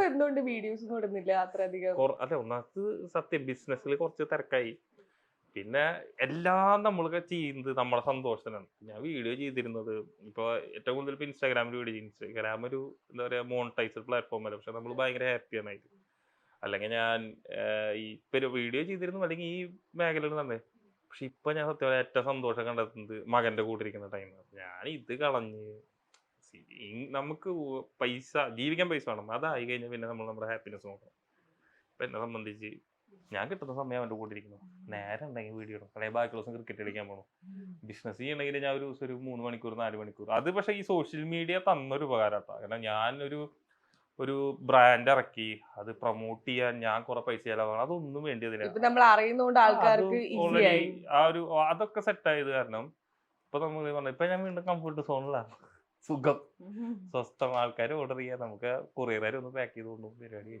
ഇപ്പൊ എന്തുകൊണ്ട് വീഡിയോസ് ഒന്നും ഇടുന്നില്ല അത്രയധികം? അല്ല, ഒന്നാമത് സത്യം ബിസിനസ്സിൽ കുറച്ച് തിരക്കായി. പിന്നെ എല്ലാം നമ്മളൊക്കെ ചെയ്യുന്നത് നമ്മളെ സന്തോഷത്തിനാണ്. ഞാൻ വീഡിയോ ചെയ്തിരുന്നത് ഇപ്പൊ ഏറ്റവും കൂടുതൽ ഇപ്പൊ ഇൻസ്റ്റാഗ്രാമിൽ വീഡിയോ ചെയ്യും. ഇൻസ്റ്റാഗ്രാം ഒരു എന്താ പറയാ മോണിറ്റൈസ്ഡ് പ്ലാറ്റ്ഫോം അല്ല. പക്ഷെ നമ്മൾ ഭയങ്കര ഹാപ്പിയാണ് അതിൽ. അല്ലെങ്കിൽ ഞാൻ ഈ ഇപ്പൊ വീഡിയോ ചെയ്തിരുന്നു അല്ലെങ്കിൽ ഈ മേഖലയിൽ തന്നെ. പക്ഷെ ഇപ്പൊ ഞാൻ സത്യം ഏറ്റവും സന്തോഷം കണ്ടെത്തുന്നത് മകന്റെ കൂടെ ഇരിക്കുന്ന ടൈമാണ്. ഞാൻ ഇത് കളഞ്ഞ് നമുക്ക് പൈസ ജീവിക്കാൻ പൈസ വേണം. അതായി കഴിഞ്ഞാൽ പിന്നെ നമ്മൾ നമ്മുടെ ഹാപ്പിനെസ് നോക്കണം. ഇപ്പൊ എന്നെ സംബന്ധിച്ച് ഞാൻ കിട്ടുന്ന സമയം അവൻ്റെ കൂടെ ഇരിക്കുന്നു. നേരം ഉണ്ടെങ്കിൽ വീഡിയോ ഇടും. അല്ലെങ്കിൽ ബാക്കി ദിവസം ക്രിക്കറ്റ് കളിക്കാൻ പോകണം. ബിസിനസ് ചെയ്യണമെങ്കിൽ ഞാൻ ഒരു ദിവസം ഒരു 3 മണിക്കൂർ 4 മണിക്കൂർ. അത് പക്ഷേ ഈ സോഷ്യൽ മീഡിയ തന്നൊരു ഉപകാരമാണ്. കാരണം ഞാനൊരു ഒരു ബ്രാൻഡ് ഇറക്കി അത് പ്രൊമോട്ട് ചെയ്യാൻ ഞാൻ കുറെ പൈസ ചെലവാണ്. അതൊന്നും വേണ്ടിയതില്ല. നമ്മൾ അറിയുന്നോണ്ട് ആൾക്കാർക്ക് ഓൾറെഡി അതൊക്കെ സെറ്റ് ആയത് കാരണം ഇപ്പൊ നമ്മൾ പറഞ്ഞു ഇപ്പൊ ഞാൻ വീണ്ടും കംഫർട്ട് സോണിലാണ്. സുഖം, സ്വസ്ഥം. ആൾക്കാർ ഓർഡർ ചെയ്യാൻ നമുക്ക് കൊറിയറുകാർ ഒന്ന് പാക്ക് ചെയ്ത് കൊണ്ടുപോകും. പരിപാടി.